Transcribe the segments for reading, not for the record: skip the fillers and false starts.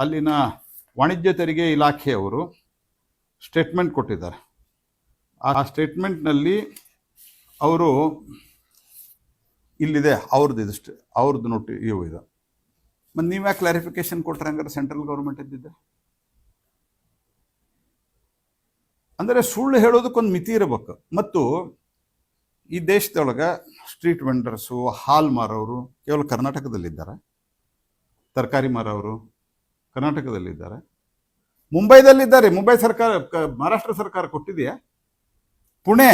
ಅಲ್ಲಿನ ವಾಣಿಜ್ಯ ತೆರಿಗೆ ಇಲಾಖೆಯವರು ಸ್ಟೇಟ್ಮೆಂಟ್ ಕೊಟ್ಟಿದ್ದಾರೆ. ಆ ಸ್ಟೇಟ್ಮೆಂಟ್ನಲ್ಲಿ ಅವರು ಇಲ್ಲಿದೆ ಅವ್ರದ್ದು ನೋಟಿ ಇವು ಇದೆ. ಮತ್ತು ನೀವ್ಯಾಕೆ ಕ್ಲಾರಿಫಿಕೇಶನ್ ಕೊಟ್ರೆ ಹಂಗಾರೆ ಸೆಂಟ್ರಲ್ ಗೌರ್ಮೆಂಟ್ ಇದ್ದಿದ್ದೆ? ಅಂದರೆ ಸುಳ್ಳು ಹೇಳೋದಕ್ಕೊಂದು ಮಿತಿ ಇರಬೇಕು. ಮತ್ತು ಈ ದೇಶದೊಳಗೆ ಸ್ಟ್ರೀಟ್ ವೆಂಡರ್ಸು, ಹಾಲ್ ಮಾರೋರು ಕೇವಲ ಕರ್ನಾಟಕದಲ್ಲಿದ್ದಾರೆ. ತರಕಾರಿ ಮಾರೋರು ಕರ್ನಾಟಕದಲ್ಲಿದ್ದಾರೆ. ಮುಂಬೈದಲ್ಲಿದ್ದಾರೆ. ಮುಂಬೈ ಸರ್ಕಾರ, ಮಹಾರಾಷ್ಟ್ರ ಸರ್ಕಾರ ಕೊಟ್ಟಿದೆಯಾ? ಪುಣೆ,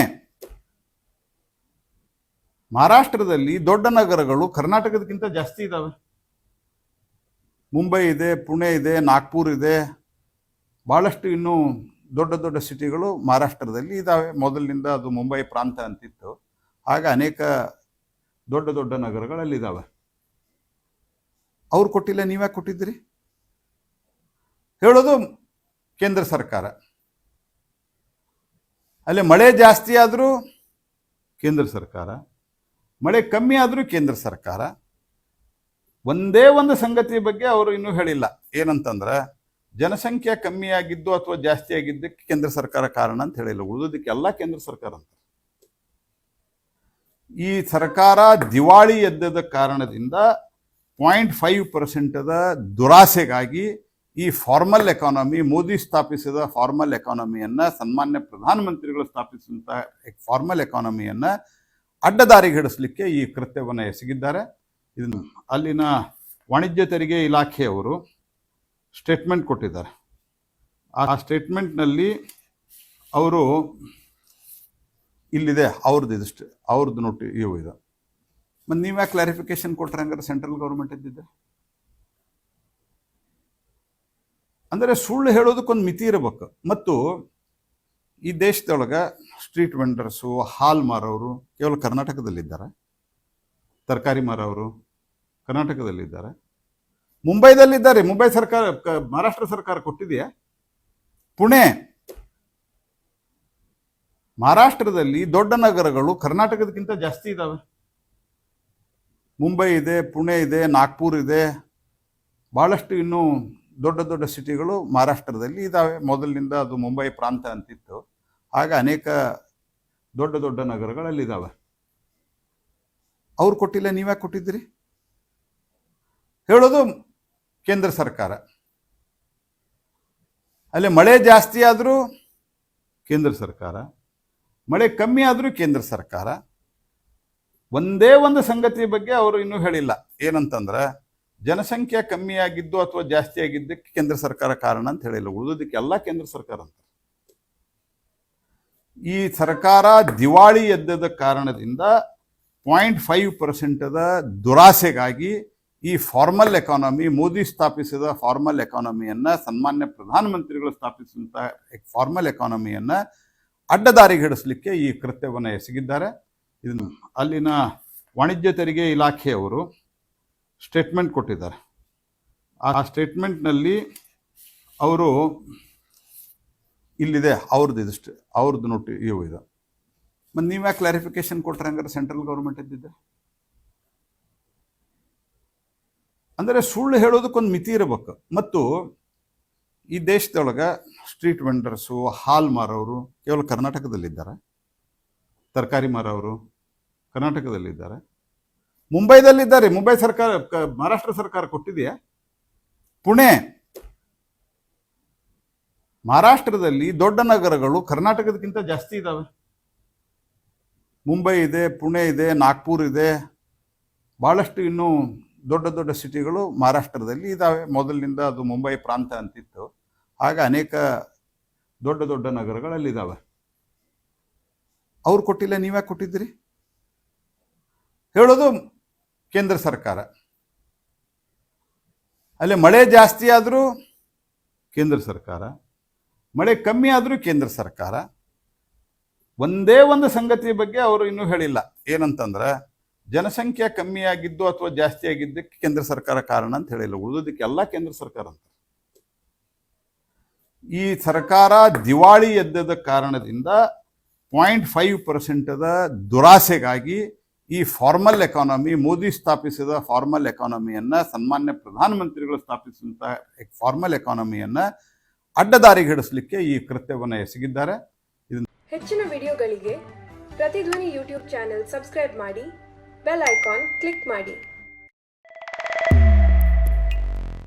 ಮಹಾರಾಷ್ಟ್ರದಲ್ಲಿ ದೊಡ್ಡ ನಗರಗಳು ಕರ್ನಾಟಕದಕ್ಕಿಂತ ಜಾಸ್ತಿ ಇದ್ದಾವೆ. ಮುಂಬೈ ಇದೆ, ಪುಣೆ ಇದೆ, ನಾಗ್ಪುರ್ ಇದೆ, ಭಾಳಷ್ಟು ಇನ್ನೂ ದೊಡ್ಡ ದೊಡ್ಡ ಸಿಟಿಗಳು ಮಹಾರಾಷ್ಟ್ರದಲ್ಲಿ ಇದ್ದಾವೆ. ಮೊದಲಿನಿಂದ ಅದು ಮುಂಬೈ ಪ್ರಾಂತ ಅಂತಿತ್ತು. ಆಗ ಅನೇಕ ದೊಡ್ಡ ದೊಡ್ಡ ನಗರಗಳಲ್ಲಿದ್ದಾವೆ. ಅವ್ರು ಕೊಟ್ಟಿಲ್ಲ, ನೀವ್ಯಾಕೆ ಕೊಟ್ಟಿದ್ದೀರಿ? ಹೇಳೋದು ಕೇಂದ್ರ ಸರ್ಕಾರ. ಅಲ್ಲಿ ಮಳೆ ಜಾಸ್ತಿ ಆದರೂ ಕೇಂದ್ರ ಸರ್ಕಾರ, ಮಳೆ ಕಮ್ಮಿ ಆದರೂ ಕೇಂದ್ರ ಸರ್ಕಾರ. ಒಂದೇ ಒಂದು ಸಂಗತಿಯ ಬಗ್ಗೆ ಅವರು ಇನ್ನೂ ಹೇಳಿಲ್ಲ. ಏನಂತಂದ್ರೆ ಜನಸಂಖ್ಯೆ ಕಮ್ಮಿಯಾಗಿದ್ದು ಅಥವಾ ಜಾಸ್ತಿ ಆಗಿದ್ದಕ್ಕೆ ಕೇಂದ್ರ ಸರ್ಕಾರ ಕಾರಣ ಅಂತ ಹೇಳಿಲ್ಲ. ಉಳಿದೋದಕ್ಕೆ ಎಲ್ಲ ಕೇಂದ್ರ ಸರ್ಕಾರ ಅಂತ. ಈ ಸರ್ಕಾರ ದಿವಾಳಿ ಎದ್ದದ ಕಾರಣದಿಂದ 0.5% ದುರಾಸೆಗಾಗಿ ಈ ಫಾರ್ಮಲ್ ಎಕಾನಮಿ, ಮೋದಿ ಸ್ಥಾಪಿಸಿದ ಫಾರ್ಮಲ್ ಎಕಾನಮಿಯನ್ನು, ಸನ್ಮಾನ್ಯ ಪ್ರಧಾನಮಂತ್ರಿಗಳು ಸ್ಥಾಪಿಸಿದಂತಹ ಫಾರ್ಮಲ್ ಎಕಾನಮಿಯನ್ನು ಅಡ್ಡದಾರಿಗೆ ಹಿಡಿಸಲಿಕ್ಕೆ ಈ ಕೃತ್ಯವನ್ನು ಎಸಗಿದ್ದಾರೆ. ಇದನ್ನು ಅಲ್ಲಿನ ವಾಣಿಜ್ಯ ತೆರಿಗೆ ಇಲಾಖೆಯವರು ಸ್ಟೇಟ್ಮೆಂಟ್ ಕೊಟ್ಟಿದ್ದಾರೆ. ಆ ಸ್ಟೇಟ್ಮೆಂಟ್ನಲ್ಲಿ ಅವರು ಇಲ್ಲಿದೆ ಅವ್ರದ್ದು ನೋಟಿ ಇವು ಇದೆ. ಮತ್ತು ನೀವ್ಯಾಕೆ ಕ್ಲಾರಿಫಿಕೇಶನ್ ಕೊಟ್ರೆ ಹಂಗಾರೆ ಸೆಂಟ್ರಲ್ ಗೌರ್ಮೆಂಟ್ ಇದ್ದಿದ್ದೆ? ಅಂದರೆ ಸುಳ್ಳು ಹೇಳೋದಕ್ಕೊಂದು ಮಿತಿ ಇರಬೇಕು. ಮತ್ತು ಈ ದೇಶದೊಳಗೆ ಸ್ಟ್ರೀಟ್ ವೆಂಡರ್ಸು, ಹಾಲ್ ಮಾರೋರು ಕೇವಲ ಕರ್ನಾಟಕದಲ್ಲಿದ್ದಾರೆ. ತರಕಾರಿ ಮಾರೋರು ಕರ್ನಾಟಕದಲ್ಲಿದ್ದಾರೆ. ಮುಂಬೈದಲ್ಲಿದ್ದಾರೆ. ಮುಂಬೈ ಸರ್ಕಾರ, ಮಹಾರಾಷ್ಟ್ರ ಸರ್ಕಾರ ಕೊಟ್ಟಿದೆಯಾ? ಪುಣೆ, ಮಹಾರಾಷ್ಟ್ರದಲ್ಲಿ ದೊಡ್ಡ ನಗರಗಳು ಕರ್ನಾಟಕದಕ್ಕಿಂತ ಜಾಸ್ತಿ ಇದ್ದಾವೆ. ಮುಂಬೈ ಇದೆ, ಪುಣೆ ಇದೆ, ನಾಗ್ಪುರ್ ಇದೆ, ಭಾಳಷ್ಟು ಇನ್ನೂ ದೊಡ್ಡ ದೊಡ್ಡ ಸಿಟಿಗಳು ಮಹಾರಾಷ್ಟ್ರದಲ್ಲಿ ಇದ್ದಾವೆ. ಮೊದಲಿನಿಂದ ಅದು ಮುಂಬೈ ಪ್ರಾಂತ ಅಂತಿತ್ತು. ಆಗ ಅನೇಕ ದೊಡ್ಡ ದೊಡ್ಡ ನಗರಗಳಲ್ಲಿದ್ದಾವೆ. ಅವ್ರು ಕೊಟ್ಟಿಲ್ಲ, ನೀವ್ಯಾಕೆ ಕೊಟ್ಟಿದ್ದೀರಿ? ಹೇಳೋದು ಕೇಂದ್ರ ಸರ್ಕಾರ. ಅಲ್ಲಿ ಮಳೆ ಜಾಸ್ತಿ ಆದರೂ ಕೇಂದ್ರ ಸರ್ಕಾರ, ಮಳೆ ಕಮ್ಮಿ ಆದರೂ ಕೇಂದ್ರ ಸರ್ಕಾರ. ಒಂದೇ ಒಂದು ಸಂಗತಿಯ ಬಗ್ಗೆ ಅವರು ಇನ್ನೂ ಹೇಳಿಲ್ಲ. ಏನಂತಂದ್ರೆ ಜನಸಂಖ್ಯೆ ಕಮ್ಮಿಯಾಗಿದ್ದು ಅಥವಾ ಜಾಸ್ತಿ ಆಗಿದ್ದಕ್ಕೆ ಕೇಂದ್ರ ಸರ್ಕಾರ ಕಾರಣ ಅಂತ ಹೇಳಿಲ್ಲ. ಉಳಿದೋದಕ್ಕೆ ಎಲ್ಲ ಕೇಂದ್ರ ಸರ್ಕಾರ ಅಂತ. ಈ ಸರ್ಕಾರ ದಿವಾಳಿ ಎದ್ದದ ಕಾರಣದಿಂದ 0.5% ದುರಾಸೆಗಾಗಿ ಈ ಫಾರ್ಮಲ್ ಎಕಾನಮಿ, ಮೋದಿ ಸ್ಥಾಪಿಸಿದ ಫಾರ್ಮಲ್ ಎಕಾನಮಿಯನ್ನು, ಸನ್ಮಾನ್ಯ ಪ್ರಧಾನಮಂತ್ರಿಗಳು ಸ್ಥಾಪಿಸಿದಂತಹ ಫಾರ್ಮಲ್ ಎಕಾನಮಿಯನ್ನು ಅಡ್ಡದಾರಿಗೆ ಹಿಡಿಸಲಿಕ್ಕೆ ಈ ಕೃತ್ಯವನ್ನು ಎಸಗಿದ್ದಾರೆ. ಇದನ್ನು ಅಲ್ಲಿನ ವಾಣಿಜ್ಯ ತೆರಿಗೆ ಇಲಾಖೆಯವರು ಸ್ಟೇಟ್ಮೆಂಟ್ ಕೊಟ್ಟಿದ್ದಾರೆ. ಆ ಸ್ಟೇಟ್ಮೆಂಟ್ನಲ್ಲಿ ಅವರು ಇಲ್ಲಿದೆ ಅವ್ರದ್ದು ನೋಟಿ ಇವು ಇದೆ. ಮತ್ತು ನೀವ್ಯಾಕೆ ಕ್ಲಾರಿಫಿಕೇಶನ್ ಕೊಟ್ರೆ ಹಂಗಾರೆ ಸೆಂಟ್ರಲ್ ಗೌರ್ಮೆಂಟ್ ಇದ್ದಿದ್ದೆ? ಅಂದರೆ ಸುಳ್ಳು ಹೇಳೋದಕ್ಕೊಂದು ಮಿತಿ ಇರಬೇಕು. ಮತ್ತು ಈ ದೇಶದೊಳಗೆ ಸ್ಟ್ರೀಟ್ ವೆಂಡರ್ಸು, ಹಾಲ್ ಮಾರೋರು ಕೇವಲ ಕರ್ನಾಟಕದಲ್ಲಿದ್ದಾರೆ. ತರಕಾರಿ ಮಾರೋರು ಕರ್ನಾಟಕದಲ್ಲಿದ್ದಾರೆ. ಮುಂಬೈದಲ್ಲಿದ್ದಾರೆ. ಮುಂಬೈ ಸರ್ಕಾರ, ಮಹಾರಾಷ್ಟ್ರ ಸರ್ಕಾರ ಕೊಟ್ಟಿದೆಯಾ? ಪುಣೆ, ಮಹಾರಾಷ್ಟ್ರದಲ್ಲಿ ದೊಡ್ಡ ನಗರಗಳು ಕರ್ನಾಟಕದಕ್ಕಿಂತ ಜಾಸ್ತಿ ಇದ್ದಾವೆ. ಮುಂಬೈ ಇದೆ, ಪುಣೆ ಇದೆ, ನಾಗ್ಪುರ್ ಇದೆ, ಭಾಳಷ್ಟು ಇನ್ನೂ ದೊಡ್ಡ ದೊಡ್ಡ ಸಿಟಿಗಳು ಮಹಾರಾಷ್ಟ್ರದಲ್ಲಿ ಇದ್ದಾವೆ. ಮೊದಲಿನಿಂದ ಅದು ಮುಂಬೈ ಪ್ರಾಂತ ಅಂತಿತ್ತು. ಆಗ ಅನೇಕ ದೊಡ್ಡ ದೊಡ್ಡ ನಗರಗಳಲ್ಲಿದ್ದಾವೆ. ಅವ್ರು ಕೊಟ್ಟಿಲ್ಲ, ನೀವ್ಯಾಕೆ ಕೊಟ್ಟಿದ್ದೀರಿ? ಹೇಳೋದು ಕೇಂದ್ರ ಸರ್ಕಾರ. ಅಲ್ಲಿ ಮಳೆ ಜಾಸ್ತಿ ಆದರೂ ಕೇಂದ್ರ ಸರ್ಕಾರ, ಮಳೆ ಕಮ್ಮಿ ಆದರೂ ಕೇಂದ್ರ ಸರ್ಕಾರ. ಒಂದೇ ಒಂದು ಸಂಗತಿಯ ಬಗ್ಗೆ ಅವರು ಇನ್ನೂ ಹೇಳಿಲ್ಲ. ಏನಂತಂದ್ರೆ ಜನಸಂಖ್ಯೆ ಕಮ್ಮಿಯಾಗಿದ್ದು ಅಥವಾ ಜಾಸ್ತಿ ಆಗಿದ್ದಕ್ಕೆ ಕೇಂದ್ರ ಸರ್ಕಾರ ಕಾರಣ ಅಂತ ಹೇಳಿಲ್ಲ. ಉಳಿದೋದಕ್ಕೆ ಎಲ್ಲ ಕೇಂದ್ರ ಸರ್ಕಾರ ಅಂತ. ಈ ಸರ್ಕಾರ ದಿವಾಳಿ ಎದ್ದದ ಕಾರಣದಿಂದ 0.5% ದುರಾಸೆಗಾಗಿ ಈ ಫಾರ್ಮಲ್ ಎಕಾನಮಿ, ಮೋದಿ ಸ್ಥಾಪಿಸಿದ ಫಾರ್ಮಲ್ ಎಕಾನಮಿಯನ್ನು, ಸನ್ಮಾನ್ಯ ಪ್ರಧಾನಮಂತ್ರಿಗಳು ಸ್ಥಾಪಿಸಿದಂಥ ಫಾರ್ಮಲ್ ಎಕಾನಮಿಯನ್ನು ಅಡ್ಡದಾರಿಗೆ ಹಿಡಿಸಲಿಕ್ಕೆ ಈ ಕೃತ್ಯವನ್ನು ಎಸಗಿದ್ದಾರೆ. ಹೆಚ್ಚಿನ ವಿಡಿಯೋಗಳಿಗೆ ಪ್ರತಿಧ್ವನಿ ಯೂಟ್ಯೂಬ್ ಚಾನೆಲ್ ಸಬ್ಸ್ಕ್ರೈಬ್ ಮಾಡಿ, ಬೆಲ್ ಐಕಾನ್ ಕ್ಲಿಕ್ ಮಾಡಿ.